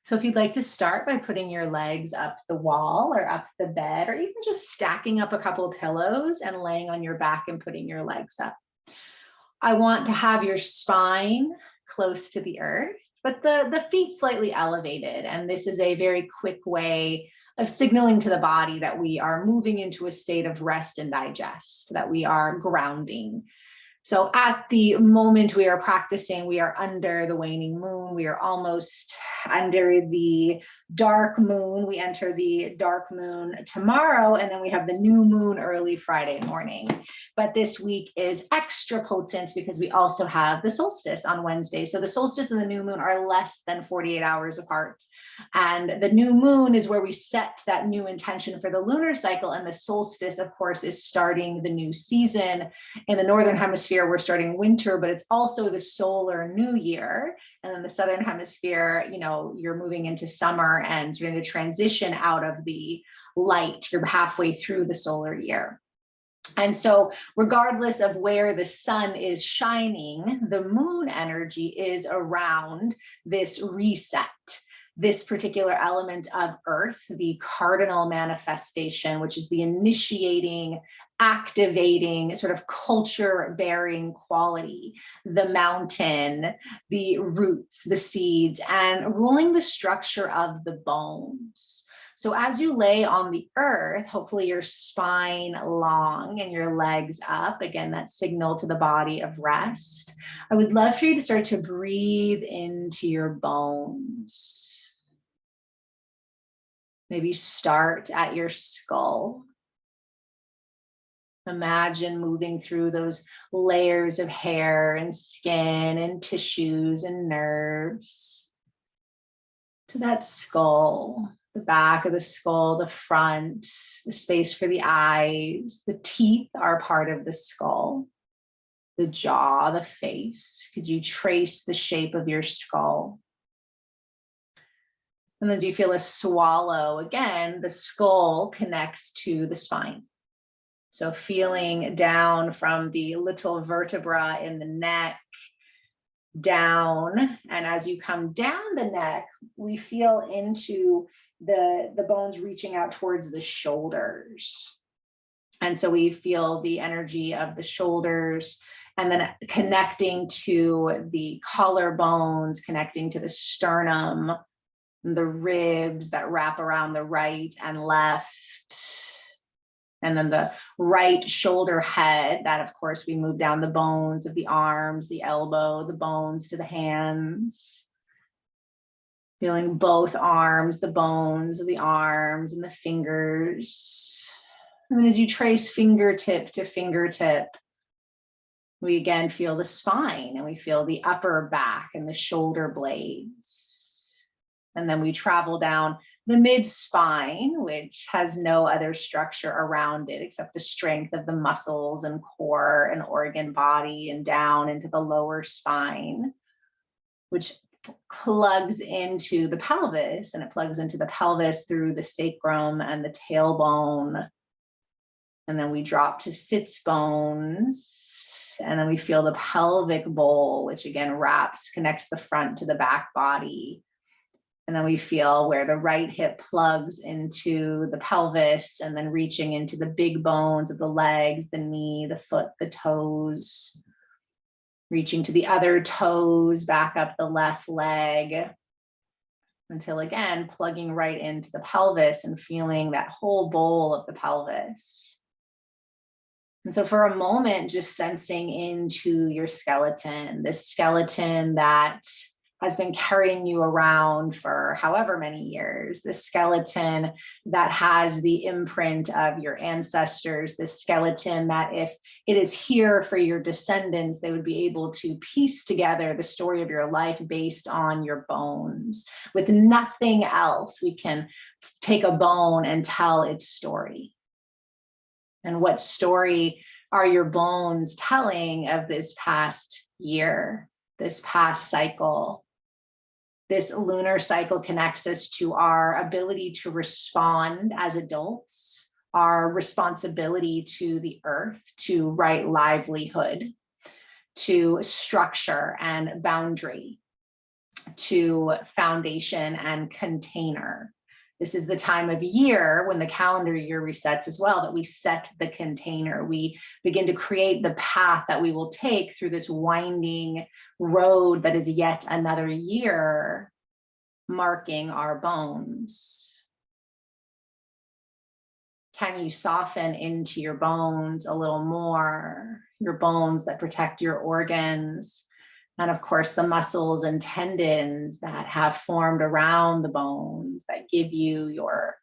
So if you'd like to start by putting your legs up the wall or up the bed, or even just stacking up a couple of pillows and laying on your back and putting your legs up. I want to have your spine close to the earth, but the feet slightly elevated. And this is a very quick way of signaling to the body that we are moving into a state of rest and digest, that we are grounding. So at the moment we are practicing, we are under the waning moon. We are almost under the dark moon. We enter the dark moon tomorrow, and then we have the new moon early Friday morning. But this week is extra potent because we also have the solstice on Wednesday. So the solstice and the new moon are less than 48 hours apart. And the new moon is where we set that new intention for the lunar cycle. And the solstice, of course, is starting the new season. In the Northern Hemisphere, we're starting winter, but it's also the solar new year. And then the Southern Hemisphere, you're moving into summer and starting to transition out of the light. You're halfway through the solar year. And so regardless of where the sun is shining, the moon energy is around this reset. This particular element of earth, the cardinal manifestation, which is the initiating, activating, sort of culture-bearing quality, the mountain, the roots, the seeds, and ruling the structure of the bones. So as you lay on the earth, hopefully your spine long and your legs up, again, that signal to the body of rest. I would love for you to start to breathe into your bones. Maybe start at your skull. Imagine moving through those layers of hair and skin and tissues and nerves to that skull, the back of the skull, the front, the space for the eyes. The teeth are part of the skull, the jaw, the face. Could you trace the shape of your skull? And then do you feel a swallow? Again, the skull connects to the spine. So feeling down from the little vertebra in the neck, down. And as you come down the neck, we feel into the bones reaching out towards the shoulders. And so we feel the energy of the shoulders and then connecting to the collarbones, connecting to the sternum, the ribs that wrap around the right and left, and then the right shoulder head that, of course, we move down the bones of the arms, the elbow, the bones to the hands, feeling both arms, the bones of the arms and the fingers. And then as you trace fingertip to fingertip, we again feel the spine and we feel the upper back and the shoulder blades. And then we travel down the mid-spine, which has no other structure around it except the strength of the muscles and core and organ body, and down into the lower spine, which plugs into the pelvis, and it plugs into the pelvis through the sacrum and the tailbone. And then we drop to sits bones, and then we feel the pelvic bowl, which again connects the front to the back body. And then we feel where the right hip plugs into the pelvis, and then reaching into the big bones of the legs, the knee, the foot, the toes, reaching to the other toes, back up the left leg, until again, plugging right into the pelvis and feeling that whole bowl of the pelvis. And so for a moment, just sensing into your skeleton, this skeleton that has been carrying you around for however many years, the skeleton that has the imprint of your ancestors, the skeleton that if it is here for your descendants, they would be able to piece together the story of your life based on your bones. With nothing else, we can take a bone and tell its story. And what story are your bones telling of this past year, this past cycle? This lunar cycle connects us to our ability to respond as adults, our responsibility to the earth, to right livelihood, to structure and boundary, to foundation and container. This is the time of year when the calendar year resets as well, that we set the container. We begin to create the path that we will take through this winding road that is yet another year, marking our bones. Can you soften into your bones a little more? Your bones that protect your organs. And of course, the muscles and tendons that have formed around the bones that give you your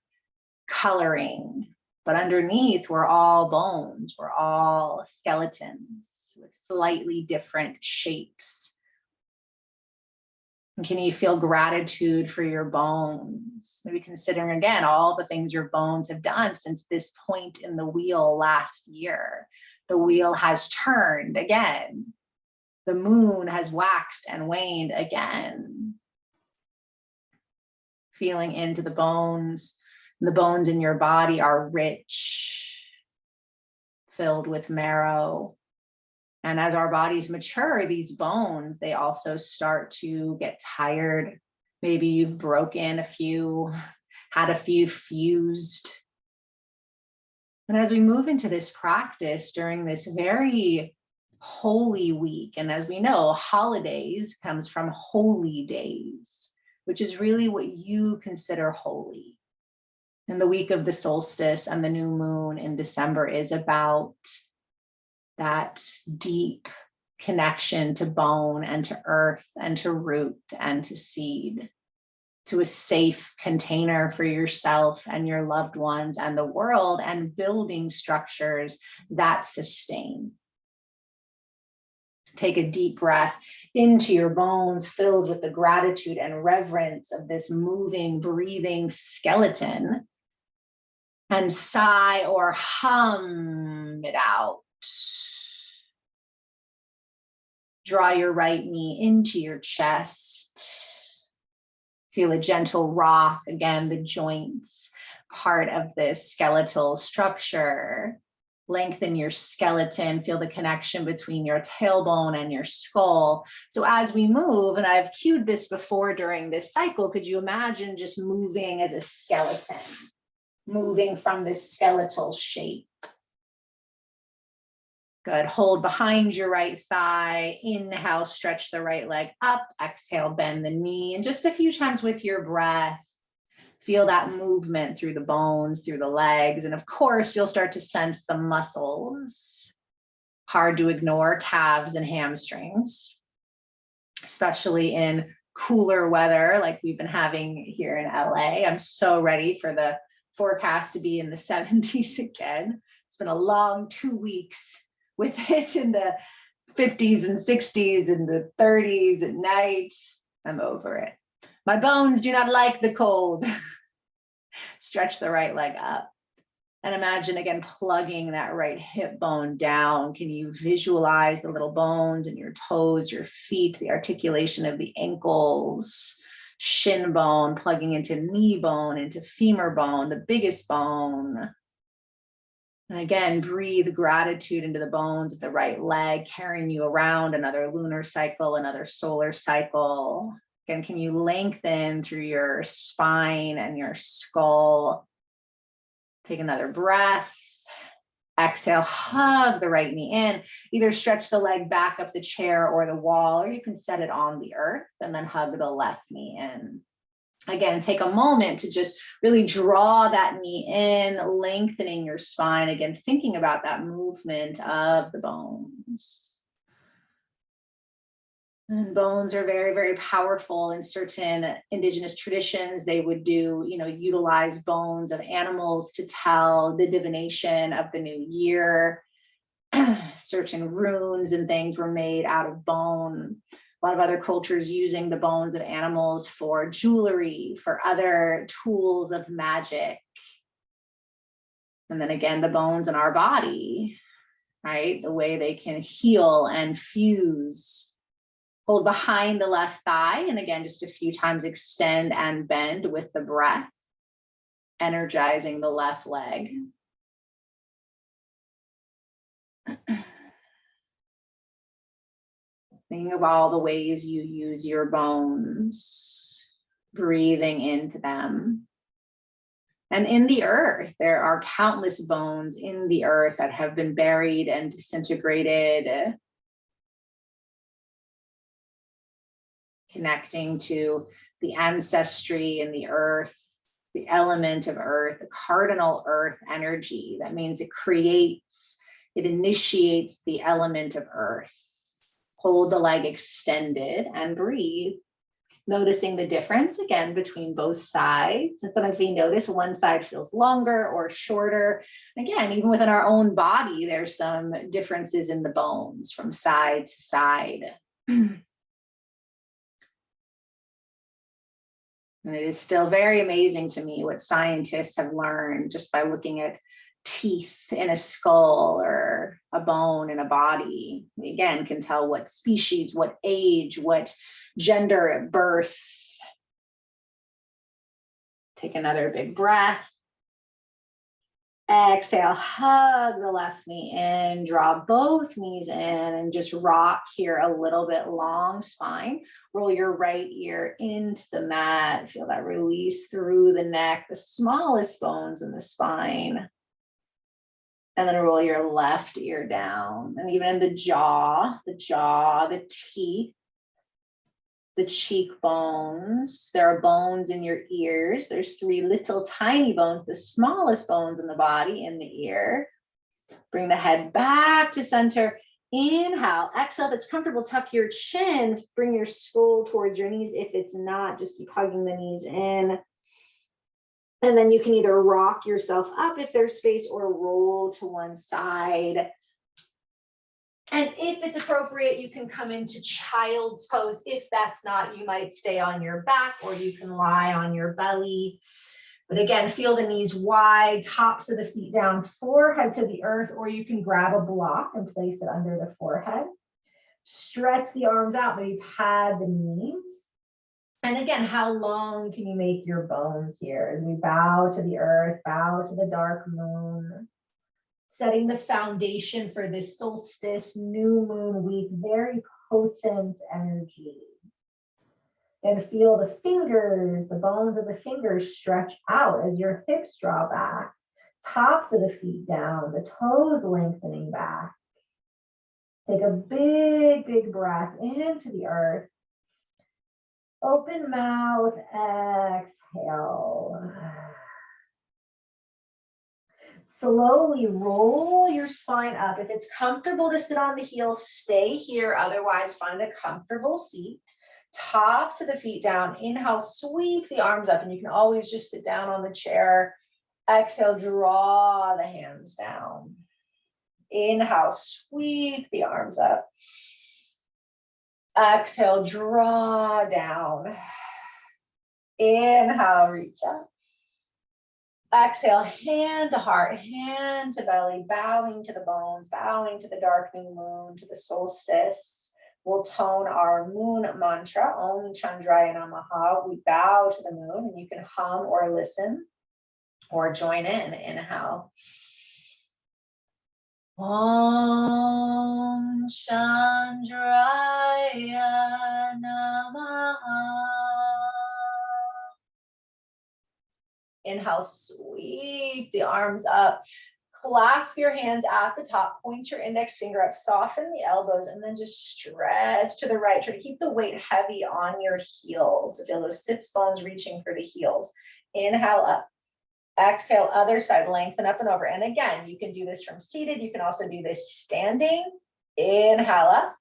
coloring. But underneath, we're all bones. We're all skeletons with slightly different shapes. And can you feel gratitude for your bones? Maybe considering again all the things your bones have done since this point in the wheel last year. The wheel has turned again. The moon has waxed and waned again. Feeling into the bones. The bones in your body are rich, filled with marrow. And as our bodies mature, these bones, they also start to get tired. Maybe you've broken a few, had a few fused. And as we move into this practice during this very holy week, and as we know, holidays comes from holy days, which is really what you consider holy. And the week of the solstice and the new moon in December is about that deep connection to bone and to earth and to root and to seed, to a safe container for yourself and your loved ones and the world, and building structures that sustain. Take a deep breath into your bones, filled with the gratitude and reverence of this moving, breathing skeleton, and sigh or hum it out. Draw your right knee into your chest. Feel a gentle rock, again, the joints, part of this skeletal structure. Lengthen your skeleton, feel the connection between your tailbone and your skull. So as we move, and I've cued this before during this cycle, could you imagine just moving as a skeleton, moving from this skeletal shape? Good. Hold behind your right thigh. Inhale, stretch the right leg up. Exhale, bend the knee. And just a few times with your breath, feel that movement through the bones, through the legs. And of course, you'll start to sense the muscles. Hard to ignore, calves and hamstrings, especially in cooler weather like we've been having here in LA. I'm so ready for the forecast to be in the 70s again. It's been a long 2 weeks with it in the 50s and 60s and the 30s at night. I'm over it. My bones do not like the cold. Stretch the right leg up. And imagine again plugging that right hip bone down. Can you visualize the little bones in your toes, your feet, the articulation of the ankles, shin bone plugging into knee bone, into femur bone, the biggest bone. And again, breathe gratitude into the bones of the right leg, carrying you around another lunar cycle, another solar cycle. Again, can you lengthen through your spine and your skull? Take another breath. Exhale, hug the right knee in. Either stretch the leg back up the chair or the wall, or you can set it on the earth and then hug the left knee in. Again, take a moment to just really draw that knee in, lengthening your spine. Again, thinking about that movement of the bones. And bones are very, very powerful in certain indigenous traditions. They would utilize bones of animals to tell the divination of the new year. Certain runes and things were made out of bone. A lot of other cultures using the bones of animals for jewelry, for other tools of magic. And then again, the bones in our body, right? The way they can heal and fuse. Hold behind the left thigh. And again, just a few times extend and bend with the breath, energizing the left leg. Think of all the ways you use your bones, breathing into them. And in the earth, there are countless bones in the earth that have been buried and disintegrated, connecting to the ancestry in the earth, the element of earth, the cardinal earth energy. That means it creates, it initiates the element of earth. Hold the leg extended and breathe. Noticing the difference again between both sides. And sometimes we notice one side feels longer or shorter. Again, even within our own body, there's some differences in the bones from side to side. And it is still very amazing to me what scientists have learned just by looking at teeth in a skull or a bone in a body. We again can tell what species, what age, what gender at birth. Take another big breath. Exhale, hug the left knee in, draw both knees in, and just rock here a little bit, long spine. Roll your right ear into the mat. Feel that release through the neck, the smallest bones in the spine. And then roll your left ear down. And even in the jaw, the teeth, the cheekbones. There are bones in your ears. There's 3 little tiny bones, the smallest bones in the body, in the ear. Bring the head back to center. Inhale, exhale. If it's comfortable, tuck your chin. Bring your skull towards your knees. If it's not, just keep hugging the knees in. And then you can either rock yourself up if there's space or roll to one side. And if it's appropriate, you can come into child's pose. If that's not, you might stay on your back or you can lie on your belly. But again, feel the knees wide, tops of the feet down, forehead to the earth, or you can grab a block and place it under the forehead. Stretch the arms out, maybe pad the knees. And again, how long can you make your bones here as we bow to the earth, bow to the dark moon? Setting the foundation for this solstice, new moon week, very potent energy. And feel the fingers, the bones of the fingers stretch out as your hips draw back, tops of the feet down, the toes lengthening back. Take a big, big breath into the earth. Open mouth, exhale. Slowly roll your spine up. If it's comfortable to sit on the heels, stay here. Otherwise, find a comfortable seat. Tops of the feet down. Inhale, sweep the arms up, and you can always just sit down on the chair. Exhale, draw the hands down. Inhale, sweep the arms up. Exhale, draw down. Inhale, reach up. Exhale, hand to heart, hand to belly, bowing to the bones, bowing to the darkening moon, to the solstice. We'll tone our moon mantra, Om Chandraya Namaha. We bow to the moon, and you can hum or listen or join in. Inhale. Om Chandraya Namaha. Inhale, sweep the arms up. Clasp your hands at the top, point your index finger up, soften the elbows, and then just stretch to the right. Try to keep the weight heavy on your heels. Feel those sits bones reaching for the heels. Inhale up. Exhale, other side, lengthen up and over. And again, you can do this from seated. You can also do this standing. Inhale up.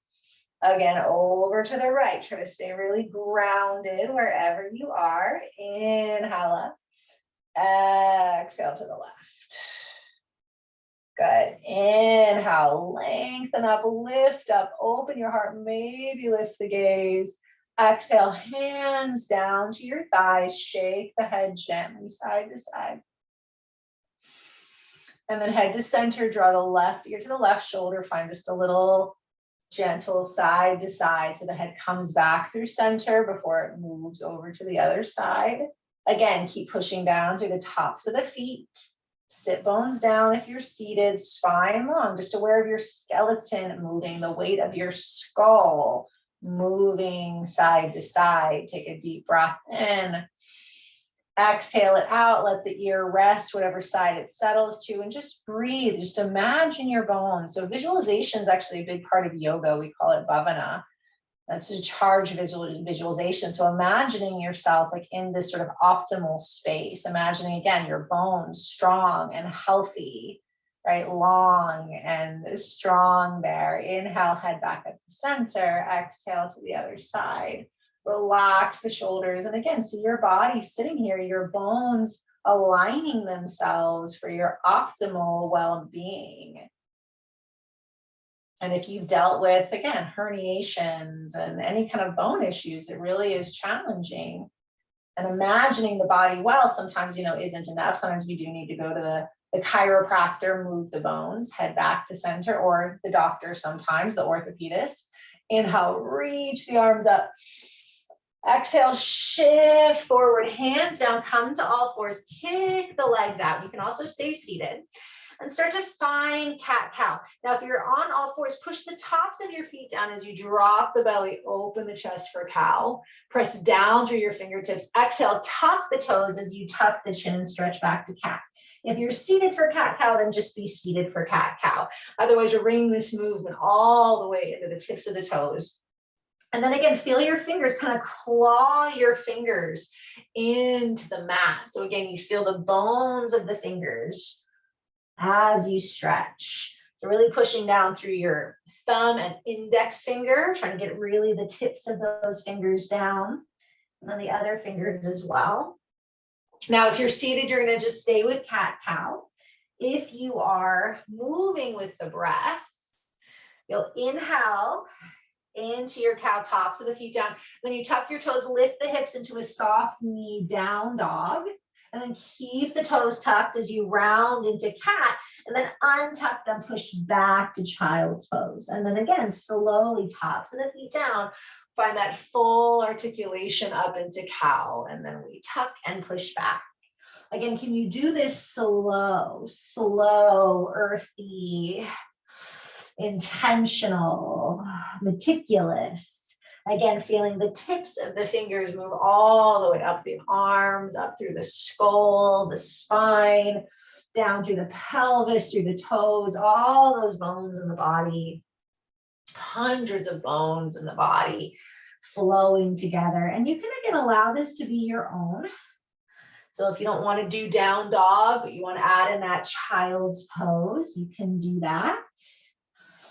Again, over to the right. Try to stay really grounded wherever you are. Inhale up. Exhale to the left. Good. Inhale, lengthen up, lift up, open your heart, maybe lift the gaze. Exhale, hands down to your thighs, shake the head gently side to side. And then head to center, draw the left ear to the left shoulder, find just a little gentle side to side so the head comes back through center before it moves over to the other side. Again, keep pushing down through the tops of the feet. Sit bones down if you're seated, spine long, just aware of your skeleton moving, the weight of your skull moving side to side. Take a deep breath in. Exhale it out. Let the ear rest whatever side it settles to, and just breathe. Just imagine your bones. So visualization is actually a big part of yoga. We call it bhavana. That's a charge visualization. So imagining yourself like in this sort of optimal space, imagining again your bones strong and healthy, right? Long and strong there. Inhale, head back up to center. Exhale to the other side. Relax the shoulders. And again, see your body sitting here, your bones aligning themselves for your optimal well-being. And if you've dealt with, again, herniations and any kind of bone issues, it really is challenging. And imagining the body well sometimes, isn't enough. Sometimes we do need to go to the chiropractor, move the bones, head back to center, or the doctor sometimes, the orthopedist. Inhale, reach the arms up. Exhale, shift forward, hands down, come to all fours, kick the legs out. You can also stay seated and start to find cat-cow. Now, if you're on all fours, push the tops of your feet down as you drop the belly, open the chest for cow. Press down through your fingertips. Exhale, tuck the toes as you tuck the chin, stretch back to cat. If you're seated for cat-cow, then just be seated for cat-cow. Otherwise, you're bringing this movement all the way into the tips of the toes. And then again, feel your fingers, kind of claw your fingers into the mat. So again, you feel the bones of the fingers as you stretch. So really pushing down through your thumb and index finger, trying to get really the tips of those fingers down. And then the other fingers as well. Now, if you're seated, you're going to just stay with cat-cow. If you are moving with the breath, you'll inhale into your cow, tops of the feet down. Then you tuck your toes, lift the hips into a soft knee down dog, and then keep the toes tucked as you round into cat, and then untuck them, push back to child's pose. And then again, slowly tops of the feet down, find that full articulation up into cow, and then we tuck and push back. Again, can you do this slow, earthy, intentional, meticulous? Again, feeling the tips of the fingers move all the way up the arms, up through the skull, the spine, down through the pelvis, through the toes, all those bones in the body, hundreds of bones in the body flowing together. And you can again allow this to be your own. So if you don't want to do down dog, but you want to add in that child's pose, you can do that.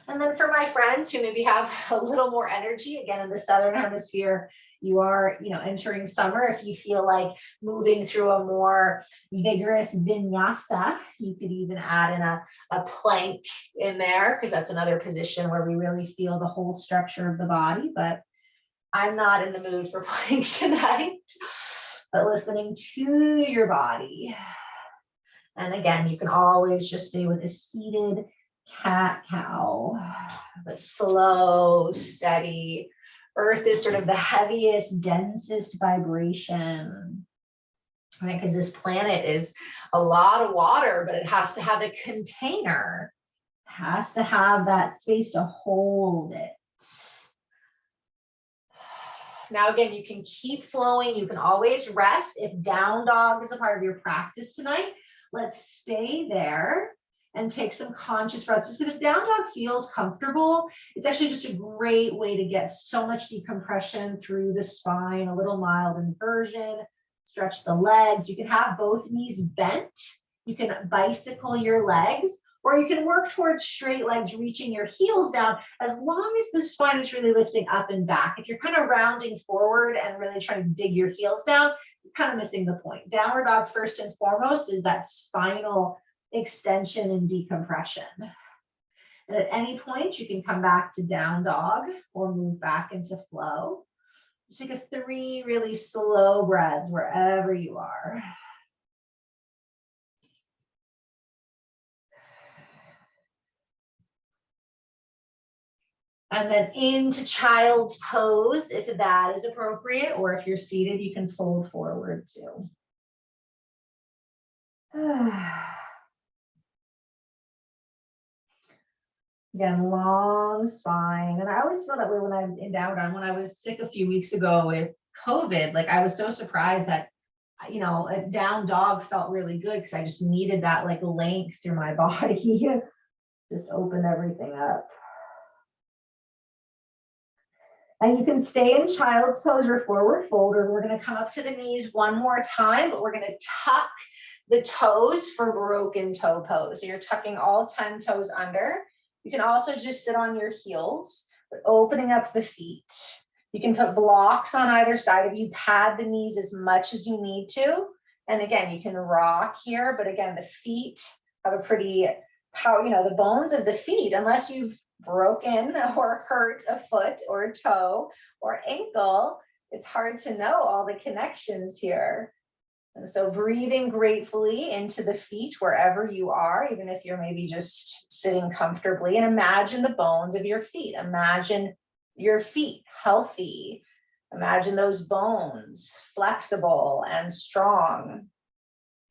And then for my friends who maybe have a little more energy, again, in the Southern Hemisphere, you are, entering summer. If you feel like moving through a more vigorous vinyasa, you could even add in a plank in there, because that's another position where we really feel the whole structure of the body. But I'm not in the mood for plank tonight, but listening to your body. And again, you can always just stay with a seated cat-cow, but slow, steady. Earth is sort of the heaviest, densest vibration, right? Because this planet is a lot of water, but it has to have a container. It has to have that space to hold it. Now, again, you can keep flowing. You can always rest. If down dog is a part of your practice tonight, let's stay there and take some conscious breaths. Just because if down dog feels comfortable, it's actually just a great way to get so much decompression through the spine, a little mild inversion, stretch the legs. You can have both knees bent. You can bicycle your legs, or you can work towards straight legs, reaching your heels down, as long as the spine is really lifting up and back. If you're kind of rounding forward and really trying to dig your heels down, you're kind of missing the point. Downward dog, first and foremost, is that spinal extension and decompression. And at any point, you can come back to down dog or move back into flow. Just take a 3 really slow breaths wherever you are. And then into child's pose, if that is appropriate, or if you're seated, you can fold forward too. Again, long spine. And I always feel that way when I'm in down dog. When I was sick a few weeks ago with COVID, like I was so surprised that, you know, a down dog felt really good because I just needed that like length through my body. Just open everything up. And you can stay in child's pose or forward fold, or we're going to come up to the knees one more time, but we're going to tuck the toes for broken toe pose. So you're tucking all 10 toes under. You can also just sit on your heels, but opening up the feet. You can put blocks on either side of you, pad the knees as much as you need to. And again, you can rock here, but again, the feet have a pretty, you know, the bones of the feet, unless you've broken or hurt a foot or a toe or ankle, it's hard to know all the connections here. And so breathing gratefully into the feet wherever you are, even if you're maybe just sitting comfortably, and imagine the bones of your feet. Imagine your feet healthy. Imagine those bones flexible and strong.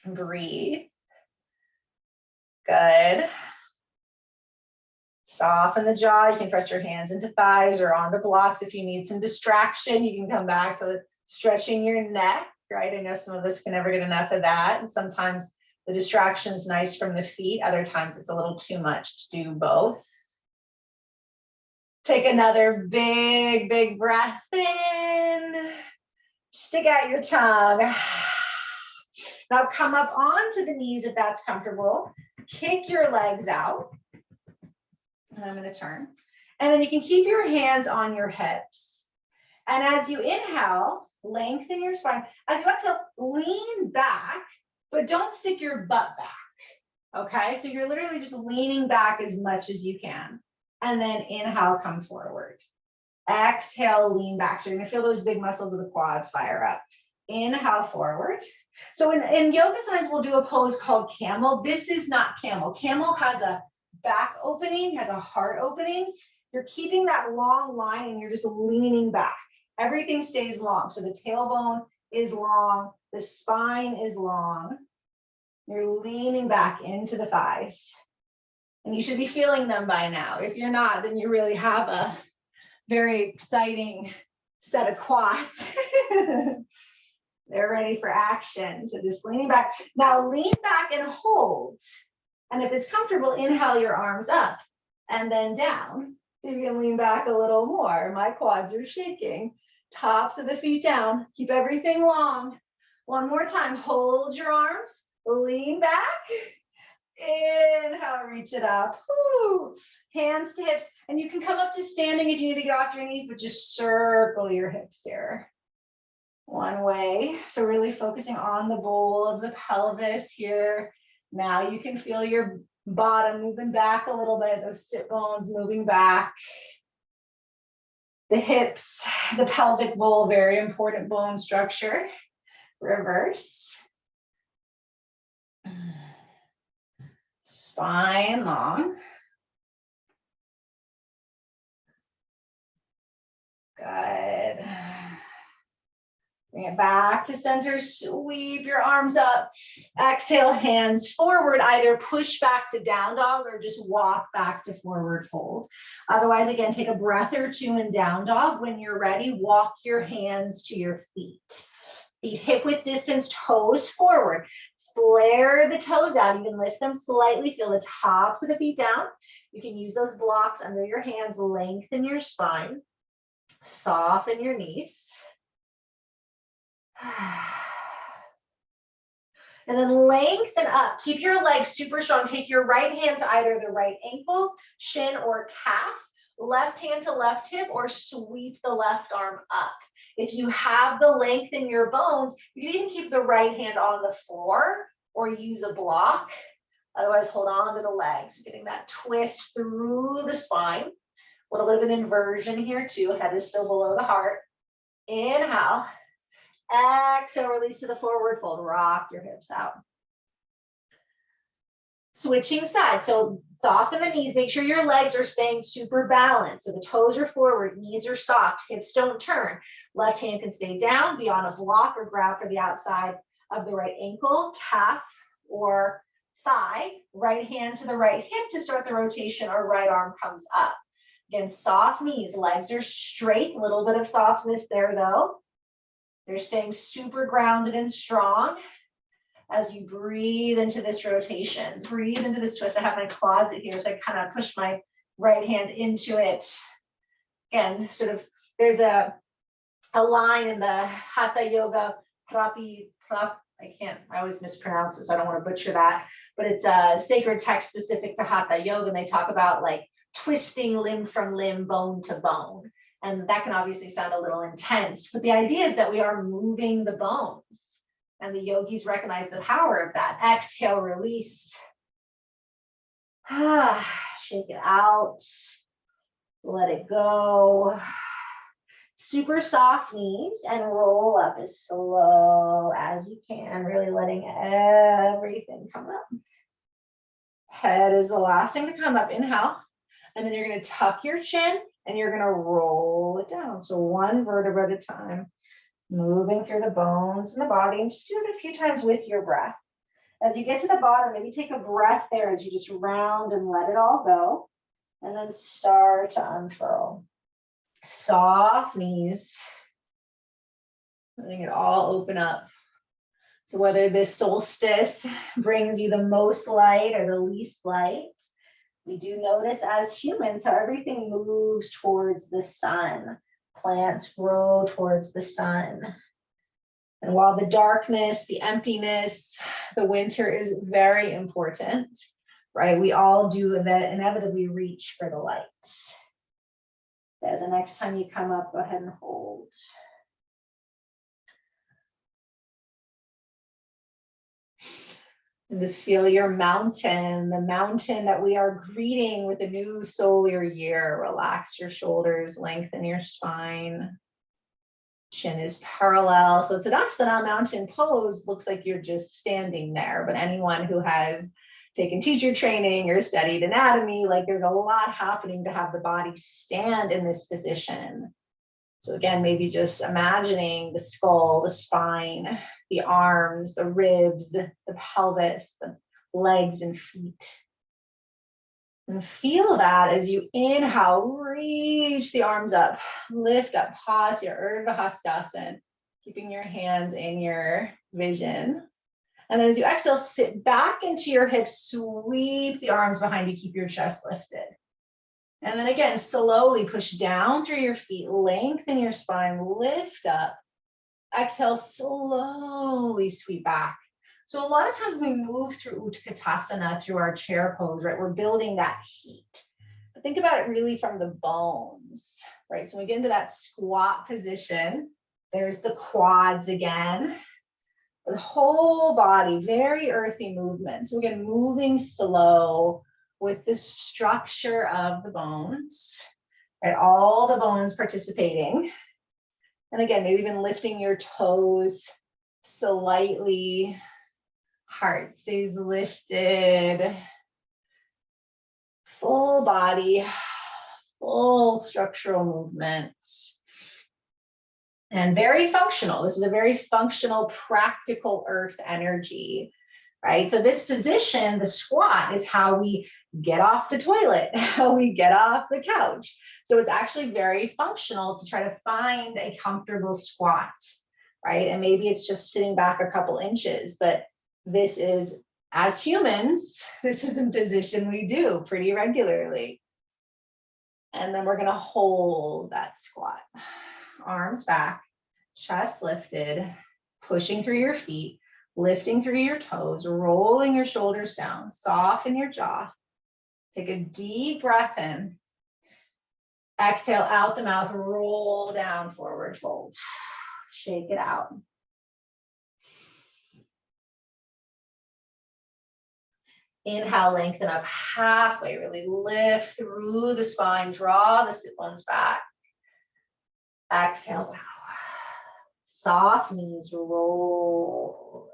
Breathe. Good. Soften the jaw. You can press your hands into thighs or onto blocks. If you need some distraction, you can come back to stretching your neck, right? I know some of us can never get enough of that. And sometimes the distraction is nice from the feet. Other times it's a little too much to do both. Take another big, big breath in. Stick out your tongue. Now come up onto the knees if that's comfortable. Kick your legs out. And I'm going to turn. And then you can keep your hands on your hips. And as you inhale, lengthen your spine. As you exhale, lean back, but don't stick your butt back. Okay, so you're literally just leaning back as much as you can. And then inhale, come forward. Exhale, lean back. So you're going to feel those big muscles of the quads fire up. Inhale, forward. So in yoga, sometimes we'll do a pose called camel. This is not camel. Camel has a back opening, has a heart opening. You're keeping that long line and you're just leaning back. Everything stays long. So the tailbone is long, the spine is long. You're leaning back into the thighs. And you should be feeling them by now. If you're not, then you really have a very exciting set of quads. They're ready for action. So just leaning back. Now lean back and hold. And if it's comfortable, inhale your arms up and then down. So you can lean back a little more. My quads are shaking. Tops of the feet down. Keep everything long. One more time. Hold your arms. Lean back. Inhale, reach it up. Woo. Hands to hips. And you can come up to standing if you need to get off your knees, but just circle your hips here. One way. So really focusing on the bowl of the pelvis here. Now you can feel your bottom moving back a little bit, those sit bones moving back. The hips, the pelvic bowl, very important bone structure. Reverse. Spine long. Good. Bring it back to center, sweep your arms up. Exhale, hands forward, either push back to down dog or just walk back to forward fold. Otherwise, again, take a breath or two in down dog. When you're ready, walk your hands to your feet. Feet hip width distance, toes forward. Flare the toes out. You can lift them slightly, feel the tops of the feet down. You can use those blocks under your hands, lengthen your spine, soften your knees. And then lengthen up. Keep your legs super strong. Take your right hand to either the right ankle, shin, or calf. Left hand to left hip, or sweep the left arm up. If you have the length in your bones, you can even keep the right hand on the floor or use a block. Otherwise, hold on to the legs. Getting that twist through the spine. A little bit of an inversion here too. Head is still below the heart. Inhale. Exhale, release to the forward fold. Rock your hips out. Switching sides. So soften the knees. Make sure your legs are staying super balanced. So the toes are forward, knees are soft, hips don't turn. Left hand can stay down, be on a block or grab for the outside of the right ankle, calf, or thigh, right hand to the right hip to start the rotation, our right arm comes up. Again, soft knees, legs are straight, a little bit of softness there though. They're staying super grounded and strong as you breathe into this rotation. Breathe into this twist. I have my closet here, so I kind of push my right hand into it. Again, sort of, there's a line in the Hatha Yoga, I always mispronounce it, so I don't want to butcher that, but it's a sacred text specific to Hatha Yoga, and they talk about like twisting limb from limb, bone to bone. And that can obviously sound a little intense, but the idea is that we are moving the bones, and the yogis recognize the power of that. Exhale, release. Shake it out. Let it go. Super soft knees and roll up as slow as you can, really letting everything come up. Head is the last thing to come up. Inhale, and then you're going to tuck your chin and you're going to roll it down. So one vertebra at a time, moving through the bones in the body, and just do it a few times with your breath. As you get to the bottom, maybe take a breath there as you just round and let it all go, and then start to unfurl. Soft knees, letting it all open up. So whether this solstice brings you the most light or the least light, we do notice as humans how everything moves towards the sun. Plants grow towards the sun. And while the darkness, the emptiness, the winter is very important, right? We all do inevitably reach for the light. Yeah, the next time you come up, go ahead and hold. And just feel your mountain, the mountain that we are greeting with a new solar year. Relax your shoulders, lengthen your spine. Chin is parallel. So Tadasana, mountain pose, looks like you're just standing there, but anyone who has taken teacher training or studied anatomy, like there's a lot happening to have the body stand in this position. So again, maybe just imagining the skull, the spine, the arms, the ribs, the pelvis, the legs and feet. And feel that as you inhale, reach the arms up, lift up, pause here, Urdhva Hastasana, keeping your hands in your vision. And then as you exhale, sit back into your hips, sweep the arms behind you, keep your chest lifted. And then again, slowly push down through your feet, lengthen your spine, lift up. Exhale, slowly sweep back. So a lot of times we move through Utkatasana, through our chair pose, right? We're building that heat. But think about it really from the bones, right? So when we get into that squat position, there's the quads again. The whole body, very earthy movement. So again, moving slow with the structure of the bones, right? All the bones participating. And again, maybe even lifting your toes slightly. Heart stays lifted. Full body, full structural movement. And very functional. This is a very functional, practical earth energy, right? So this position, the squat, is how we get off the toilet, how we get off the couch. So it's actually very functional to try to find a comfortable squat, right? And maybe it's just sitting back a couple inches, but this is, as humans, this is a position we do pretty regularly. And then we're gonna hold that squat. Arms back, chest lifted, pushing through your feet, lifting through your toes, rolling your shoulders down, soften your jaw. Take a deep breath in. Exhale out the mouth, roll down, forward fold. Shake it out. Inhale, lengthen up halfway, really lift through the spine, draw the sit bones back. Exhale, bow. Soft knees, roll.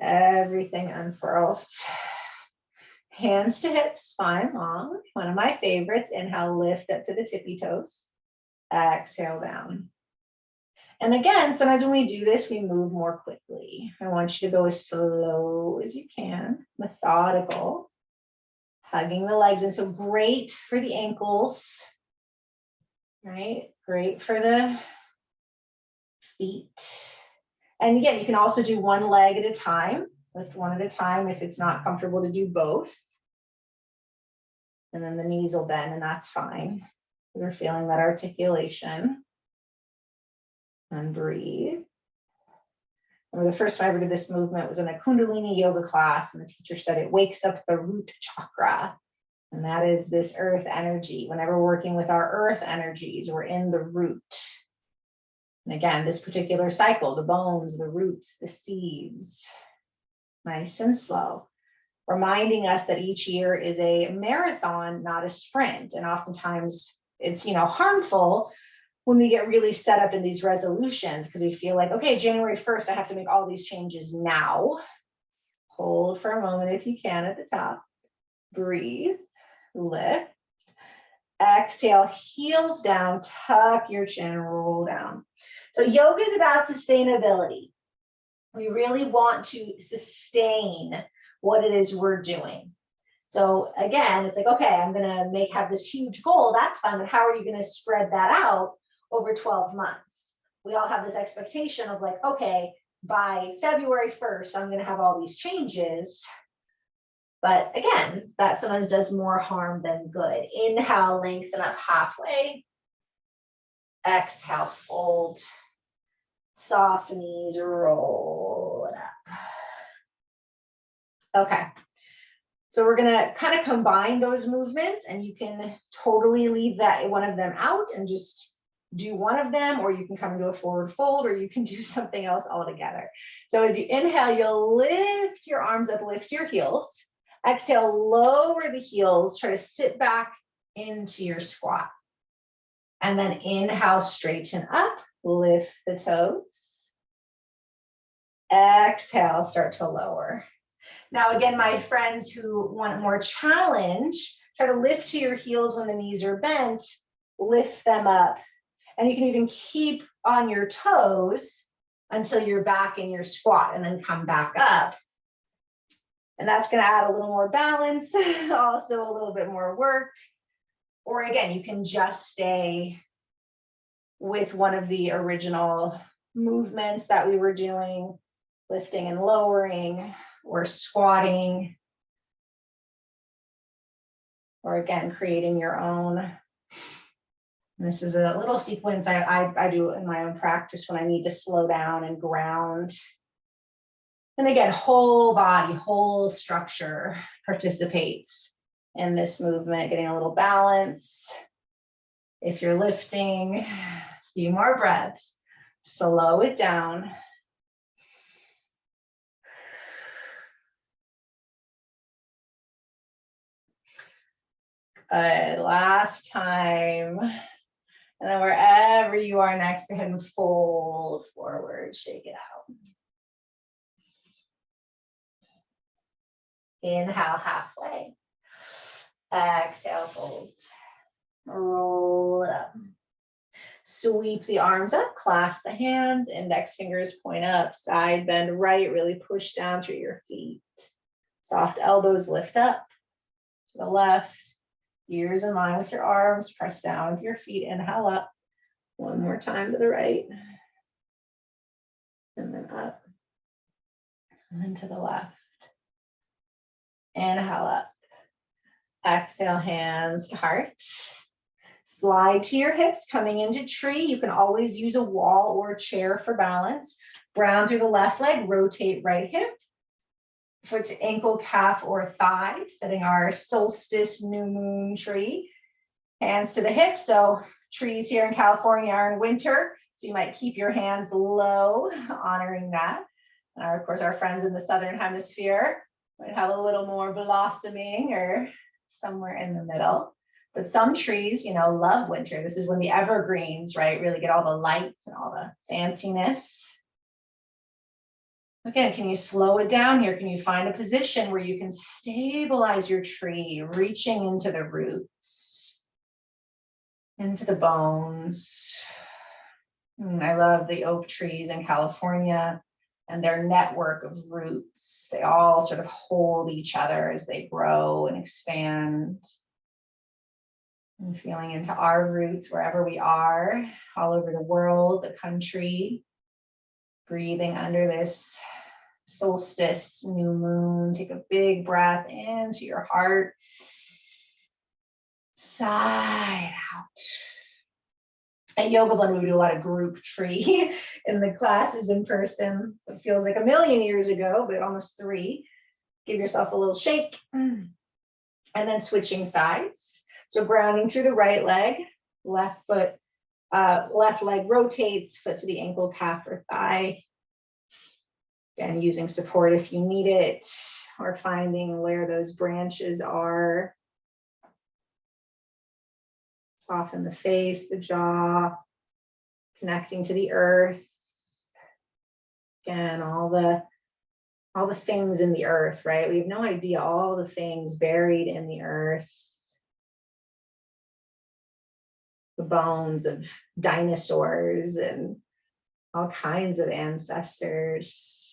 Everything unfurls. Hands to hips, spine long. One of my favorites. Inhale, lift up to the tippy toes. Exhale down. And again, sometimes when we do this, we move more quickly. I want you to go as slow as you can, methodical, hugging the legs. And so great for the ankles, right? Great for the feet. And again, you can also do one leg at a time, lift one at a time if it's not comfortable to do both. And then the knees will bend, and that's fine. We're feeling that articulation. And breathe. Remember, the first time I ever did this movement was in a Kundalini yoga class, and the teacher said it wakes up the root chakra. And that is this earth energy. Whenever we're working with our earth energies, we're in the root. And again, this particular cycle, the bones, the roots, the seeds, nice and slow, reminding us that each year is a marathon, not a sprint. And oftentimes it's, harmful when we get really set up in these resolutions because we feel like, okay, January 1st, I have to make all these changes now. Hold for a moment if you can at the top. Breathe, lift, exhale, heels down, tuck your chin, roll down. So yoga is about sustainability. We really want to sustain what it is we're doing. So again, it's like, okay, I'm going to have this huge goal. That's fine. But how are you going to spread that out over 12 months? We all have this expectation of like, okay, by February 1st, I'm going to have all these changes. But again, that sometimes does more harm than good. Inhale, lengthen up halfway. Exhale, fold. Soft knees, roll it up. Okay. So we're going to kind of combine those movements, and you can totally leave that one of them out and just do one of them, or you can come into a forward fold, or you can do something else altogether. So as you inhale, you'll lift your arms up, lift your heels. Exhale, lower the heels, try to sit back into your squat. And then inhale, straighten up, lift the toes. Exhale, start to lower. Now, again, my friends who want more challenge, try to lift to your heels when the knees are bent, lift them up. And you can even keep on your toes until you're back in your squat and then come back up. And that's going to add a little more balance, also a little bit more work. Or again, you can just stay with one of the original movements that we were doing, lifting and lowering, or squatting, or again, creating your own. And this is a little sequence I do in my own practice when I need to slow down and ground. And again, whole body, whole structure participates in this movement, getting a little balance. If you're lifting, a few more breaths, slow it down. Last time. And then wherever you are next, go ahead and fold forward, shake it out. Inhale halfway. Exhale, fold. Roll it up. Sweep the arms up, clasp the hands, index fingers point up, side bend right, really push down through your feet. Soft elbows lift up to the left. Ears in line with your arms, press down with your feet, inhale up. One more time to the right. And then up. And then to the left. Inhale up. Exhale, hands to heart. Slide to your hips, coming into tree. You can always use a wall or a chair for balance. Ground through the left leg, rotate right hip. Foot to ankle, calf, or thigh, setting our solstice new moon tree. Hands to the hips. So trees here in California are in winter, so you might keep your hands low, honoring that. Of course, our friends in the southern hemisphere might have a little more blossoming or somewhere in the middle. But some trees, love winter. This is when the evergreens, right, really get all the lights and all the fanciness. Again, can you slow it down here? Can you find a position where you can stabilize your tree, reaching into the roots, into the bones, I love the oak trees in California and their network of roots. They all sort of hold each other as they grow and expand. And feeling into our roots wherever we are, all over the world, the country. Breathing under this solstice, new moon. Take a big breath into your heart. Sigh out. At Yoga Blend, we do a lot of group tree in the classes in person. It feels like a million years ago, but almost 3. Give yourself a little shake. And then switching sides. So grounding through the right leg, left foot, left leg rotates, foot to the ankle, calf, or thigh. Again, using support if you need it, or finding where those branches are. Soften the face, the jaw, connecting to the earth. Again, all the things in the earth, right? We have no idea all the things buried in the earth. The bones of dinosaurs and all kinds of ancestors.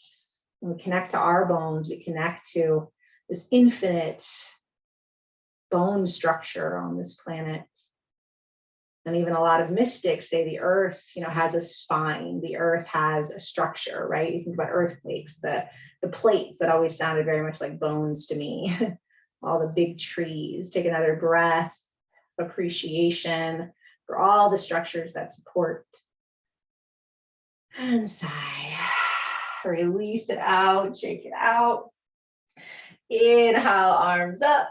When we connect to our bones, we connect to this infinite bone structure on this planet. And even a lot of mystics say the earth, has a spine. The earth has a structure, right? You think about earthquakes, the plates that always sounded very much like bones to me. All the big trees. Take another breath, appreciation for all the structures that support. And sigh. Release it out, shake it out. Inhale, arms up.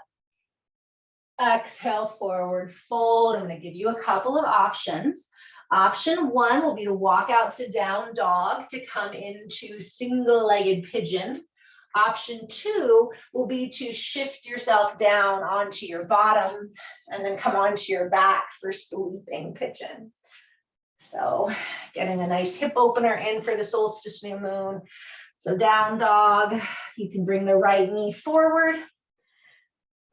Exhale, forward fold. I'm going to give you a couple of options. Option 1 will be to walk out to down dog to come into single-legged pigeon. Option 2 will be to shift yourself down onto your bottom and then come onto your back for sleeping pigeon. So getting a nice hip opener in for the solstice new moon. So down dog, you can bring the right knee forward,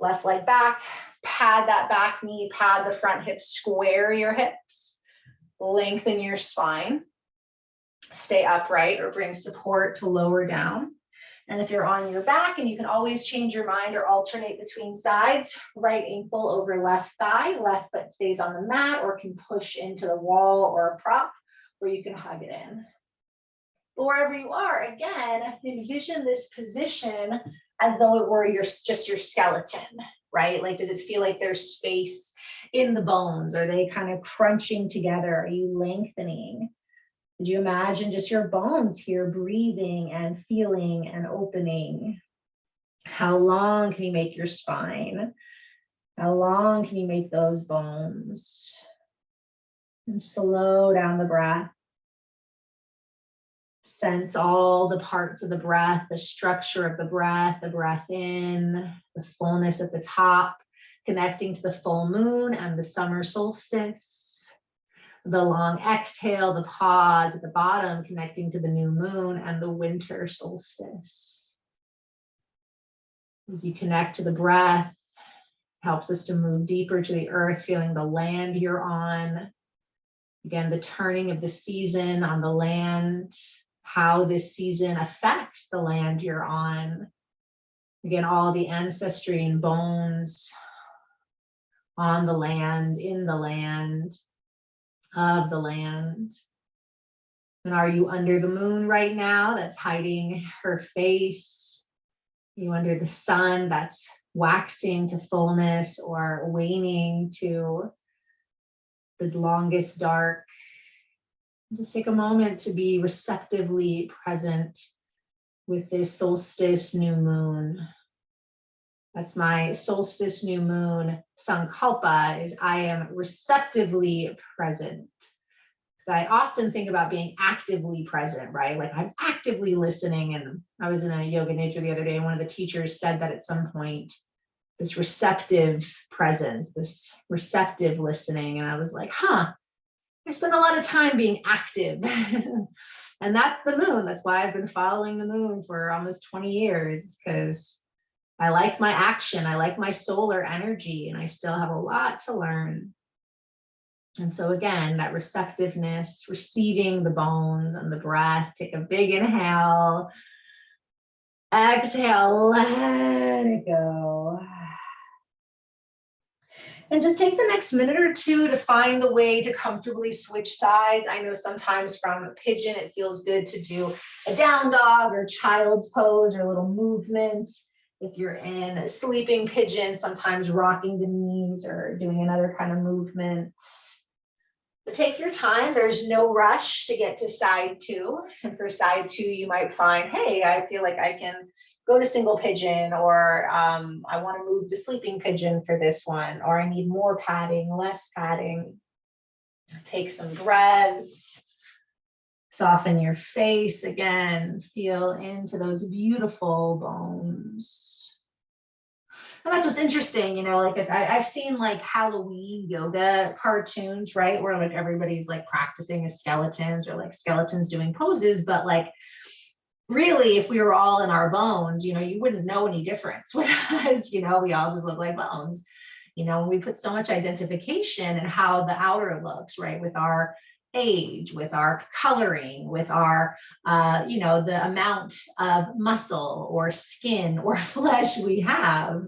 left leg back, pad that back knee, pad the front hip, square your hips, lengthen your spine, stay upright or bring support to lower down. And if you're on your back, and you can always change your mind or alternate between sides, right ankle over left thigh, left foot stays on the mat or can push into the wall or a prop, or you can hug it in. But wherever you are, again, envision this position as though it were just your skeleton, right? Like, does it feel like there's space in the bones? Are they kind of crunching together? Are you lengthening? Could you imagine just your bones here breathing and feeling and opening? How long can you make your spine? How long can you make those bones? And slow down the breath. Sense all the parts of the breath, the structure of the breath in, the fullness at the top, connecting to the full moon and the summer solstice. The long exhale, the pause at the bottom, connecting to the new moon and the winter solstice. As you connect to the breath, helps us to move deeper to the earth, feeling the land you're on. Again, the turning of the season on the land, how this season affects the land you're on. Again, all the ancestry and bones on the land, in the land, of the land. And are you under the moon right now that's hiding her face? Are you under the sun that's waxing to fullness or waning to the longest dark? Just take a moment to be receptively present with this solstice new moon. That's my solstice new moon sankalpa, is I am receptively present. Because I often think about being actively present, right? Like I'm actively listening. And I was in a yoga nidra the other day, and one of the teachers said that at some point, this receptive presence, this receptive listening. And I was like, I spend a lot of time being active. And that's the moon. That's why I've been following the moon for almost 20 years, because I like my action. I like my solar energy, and I still have a lot to learn. And so again, that receptiveness, receiving the bones and the breath. Take a big inhale. Exhale, let it go. And just take the next minute or two to find the way to comfortably switch sides. I know sometimes from pigeon, it feels good to do a down dog or child's pose or a little movement. If you're in a sleeping pigeon, sometimes rocking the knees or doing another kind of movement. But take your time. There's no rush to get to side two. And for side two, you might find, hey, I feel like I can go to single pigeon, or I want to move to sleeping pigeon for this one, or I need more padding, less padding. Take some breaths. Soften your face again. Feel into those beautiful bones. And that's what's interesting, you know, like I've seen like Halloween yoga cartoons, right? Where like everybody's like practicing as skeletons or like skeletons doing poses. But like really, if we were all in our bones, you know, you wouldn't know any difference with us, you know, we all just look like bones. You know, we put so much identification in how the outer looks, right? With our age, with our coloring, with our, you know, the amount of muscle or skin or flesh we have.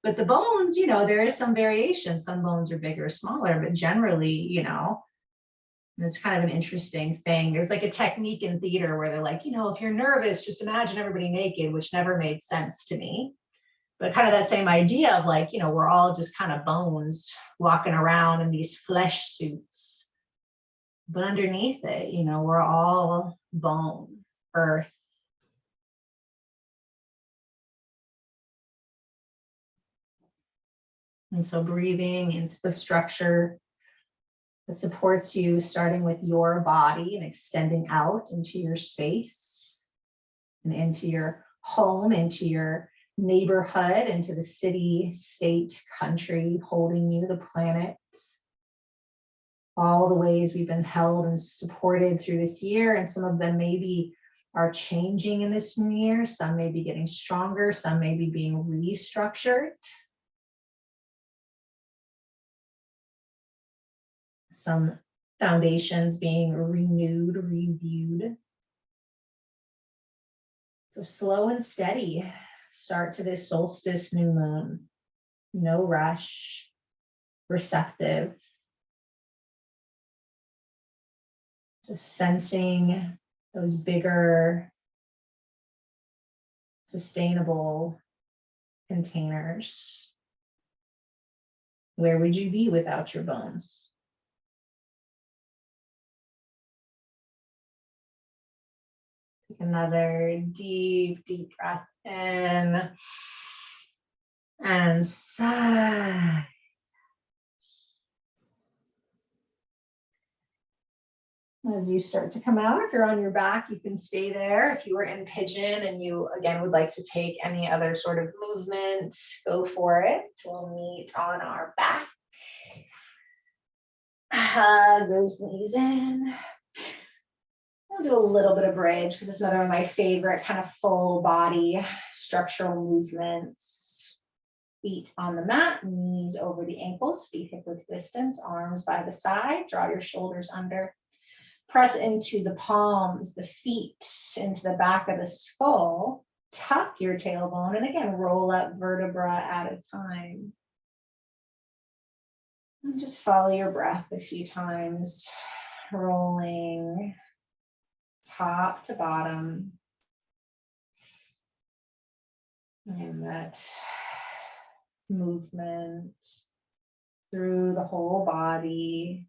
But the bones, you know, there is some variation. Some bones are bigger or smaller, but generally, you know, and it's kind of an interesting thing. There's like a technique in theater where they're like, you know, if you're nervous, just imagine everybody naked, which never made sense to me. But kind of that same idea of like, you know, we're all just kind of bones walking around in these flesh suits. But underneath it, you know, we're all bone, earth. And so breathing into the structure that supports you, starting with your body and extending out into your space and into your home, into your neighborhood, into the city, state, country, holding you, the planet. All the ways we've been held and supported through this year, and some of them maybe are changing in this new year. Some may be getting stronger, some may be being restructured. Some foundations being renewed, reviewed. So slow and steady start to this solstice new moon. No rush, receptive. Just sensing those bigger, sustainable containers. Where would you be without your bones? Take another deep, deep breath in and sigh. As you start to come out, if you're on your back, you can stay there. If you were in pigeon and you, again, would like to take any other sort of movement, go for it. We'll meet on our back. Hug those knees in. I'll do a little bit of bridge because it's another one of my favorite kind of full body structural movements. Feet on the mat, knees over the ankles, feet hip width distance, arms by the side, draw your shoulders under. Press into the palms, the feet, into the back of the skull. Tuck your tailbone, and again, roll up vertebra at a time. And just follow your breath a few times, rolling top to bottom. And that movement through the whole body.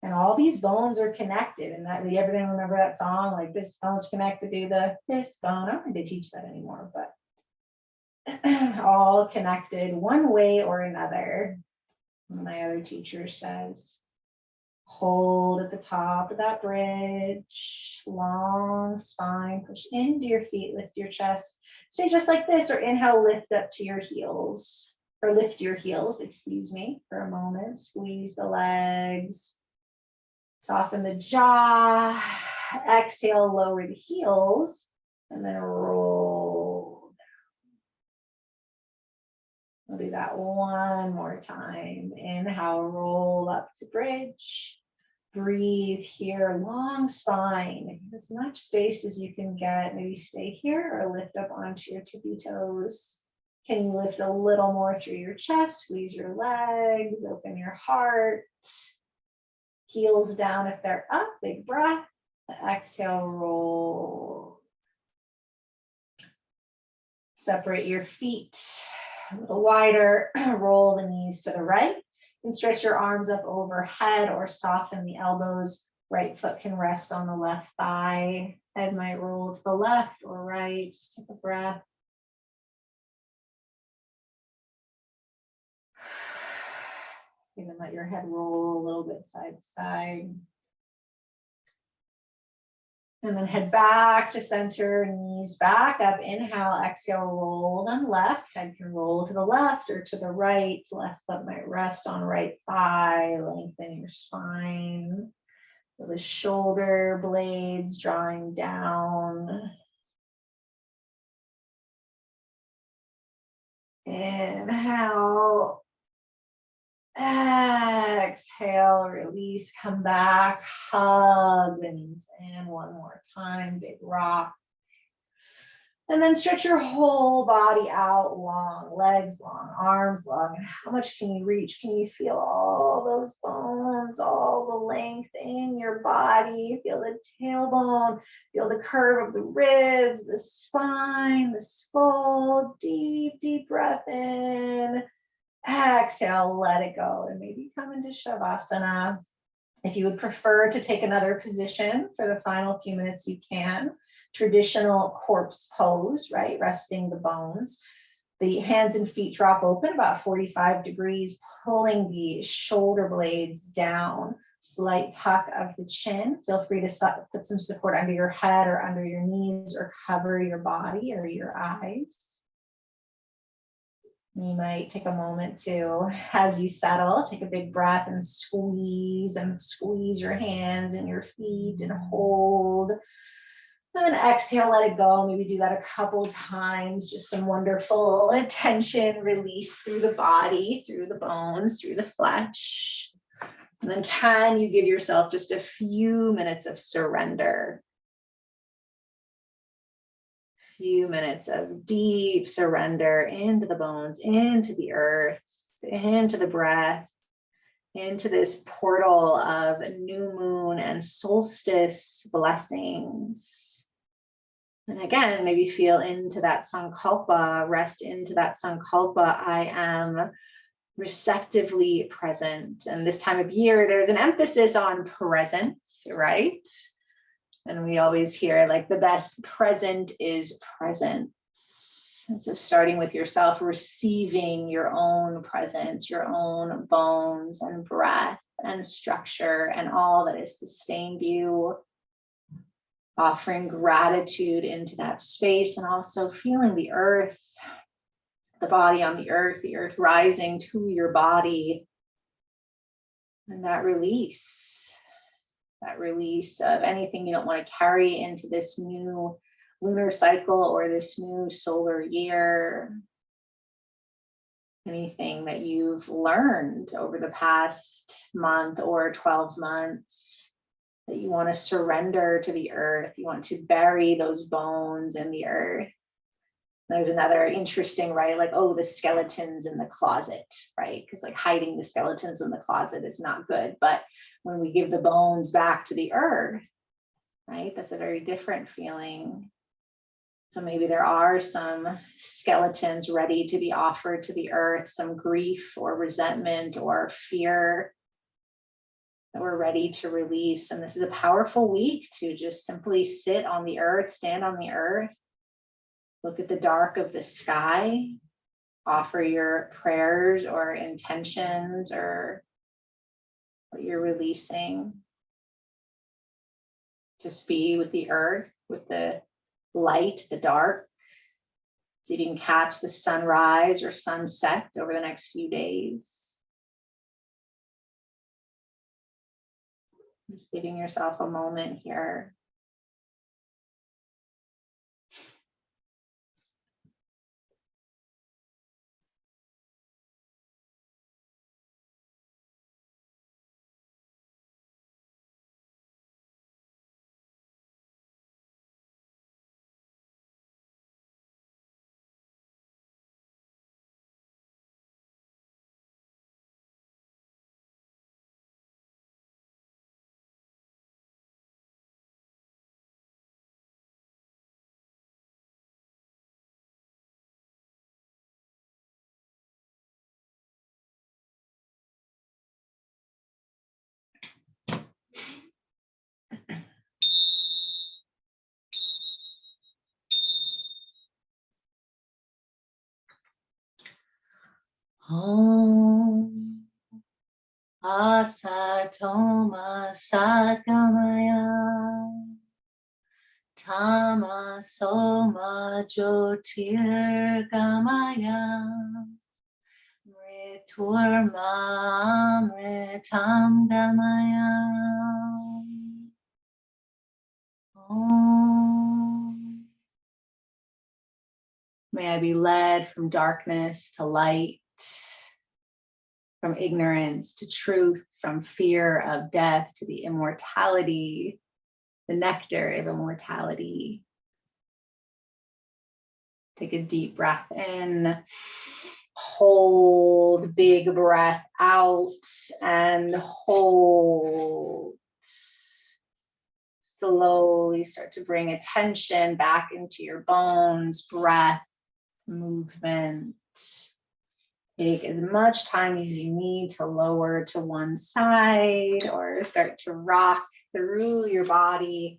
And all these bones are connected. And that, everyone remember that song, like this bone's connected to this bone. I don't think they teach that anymore, but all connected one way or another. One of my other teachers says, hold at the top of that bridge, long spine, push into your feet, lift your chest. Stay just like this, or inhale, lift up to your heels, or lift your heels, excuse me, for a moment. Squeeze the legs. Soften the jaw, exhale, lower the heels, and then roll We'll do that one more time. Inhale, roll up to bridge. Breathe here, long spine. As much space as you can get. Maybe stay here or lift up onto your tippy toes. Can you lift a little more through your chest? Squeeze your legs, open your heart. Heels down if they're up, big breath. Exhale, roll. Separate your feet a little wider, roll the knees to the right, and stretch your arms up overhead or soften the elbows. Right foot can rest on the left thigh. Head might roll to the left or right. Just take a breath. Even let your head roll a little bit side to side. And then head back to center, knees back up. Inhale, exhale, roll them left. Head can roll to the left or to the right. Left foot might rest on right thigh. Lengthen your spine. Feel the shoulder blades drawing down. Inhale. Exhale, release, come back, hug the knees in one more time, big rock. And then stretch your whole body out long, legs long, arms long. And how much can you reach? Can you feel all those bones, all the length in your body? Feel the tailbone, feel the curve of the ribs, the spine, the skull. Deep, deep breath in. Exhale, let it go, and maybe come into Shavasana. If you would prefer to take another position for the final few minutes, you can. Traditional corpse pose, right? Resting the bones. The hands and feet drop open about 45 degrees, pulling the shoulder blades down. Slight tuck of the chin. Feel free to put some support under your head or under your knees or cover your body or your eyes. You might take a moment to, as you settle, take a big breath and squeeze your hands and your feet and hold. And then exhale, let it go. Maybe do that a couple times. Just some wonderful tension release through the body, through the bones, through the flesh. And then can you give yourself just a few minutes of surrender? Few minutes of deep surrender into the bones, into the earth, into the breath, into this portal of new moon and solstice blessings. And again, maybe feel into that sankalpa, rest into that sankalpa. I am receptively present. And this time of year, there's an emphasis on presence, right? And we always hear like the best present is presence. And so starting with yourself, receiving your own presence, your own bones and breath and structure and all that has sustained you. Offering gratitude into that space and also feeling the earth, the body on the earth rising to your body. And that release of anything you don't want to carry into this new lunar cycle or this new solar year. Anything that you've learned over the past month or 12 months that you want to surrender to the earth. You want to bury those bones in the earth. There's another interesting, right? Like, oh, the skeletons in the closet, right? Because like hiding the skeletons in the closet is not good. But when we give the bones back to the earth, right? That's a very different feeling. So maybe there are some skeletons ready to be offered to the earth, some grief or resentment or fear that we're ready to release. And this is a powerful week to just simply sit on the earth, stand on the earth, look at the dark of the sky, offer your prayers or intentions or what you're releasing. Just be with the earth, with the light, the dark. See if you can catch the sunrise or sunset over the next few days. Just giving yourself a moment here. Om Asatoma Satgamaya Tamasoma Jyotirgamaya Mriturmamritam Gamaya. Om. May I be led from darkness to light, from ignorance to truth, from fear of death to the immortality, the nectar of immortality. Take a deep breath in, hold, big breath out, and hold. Slowly start to bring attention back into your bones, breath, movement. Take as much time as you need to lower to one side or start to rock through your body,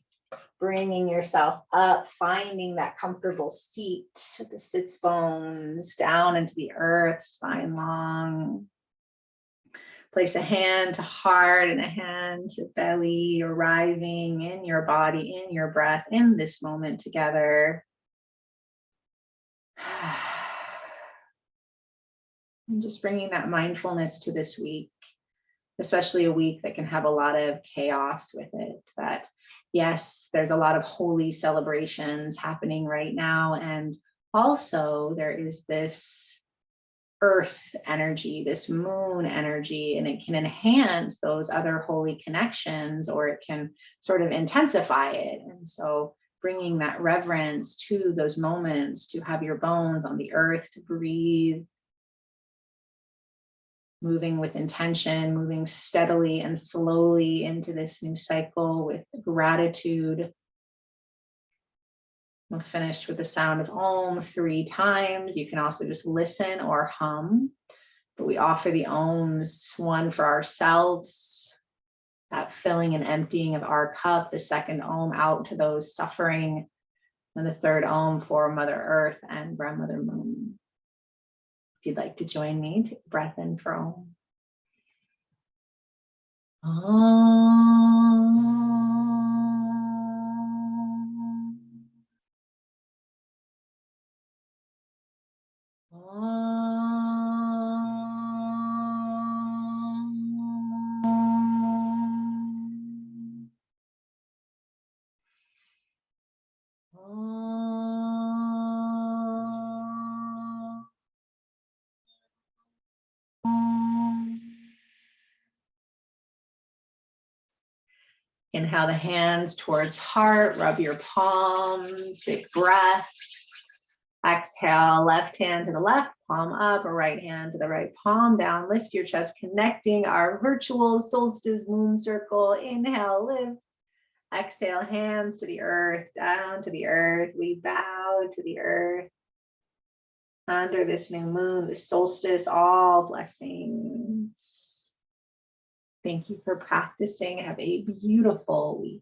bringing yourself up, finding that comfortable seat, the sits bones down into the earth, spine long. Place a hand to heart and a hand to belly, arriving in your body, in your breath, in this moment together. And just bringing that mindfulness to this week, especially a week that can have a lot of chaos with it. That, yes, there's a lot of holy celebrations happening right now. And also there is this earth energy, this moon energy, and it can enhance those other holy connections, or it can sort of intensify it. And so bringing that reverence to those moments, to have your bones on the earth, to breathe, moving with intention, moving steadily and slowly into this new cycle with gratitude. We'll finish with the sound of Om 3 times. You can also just listen or hum, but we offer the Oms, one for ourselves, that filling and emptying of our cup, the second Om out to those suffering, and the third Om for Mother Earth and Grandmother Moon. If you'd like to join me, take a breath in for Om. Inhale the hands towards heart, rub your palms, big breath. Exhale, left hand to the left, palm up, or right hand to the right, palm down. Lift your chest, connecting our virtual solstice moon circle. Inhale, lift. Exhale, hands to the earth, down to the earth. We bow to the earth. Under this new moon, the solstice, all blessings. Thank you for practicing. Have a beautiful week.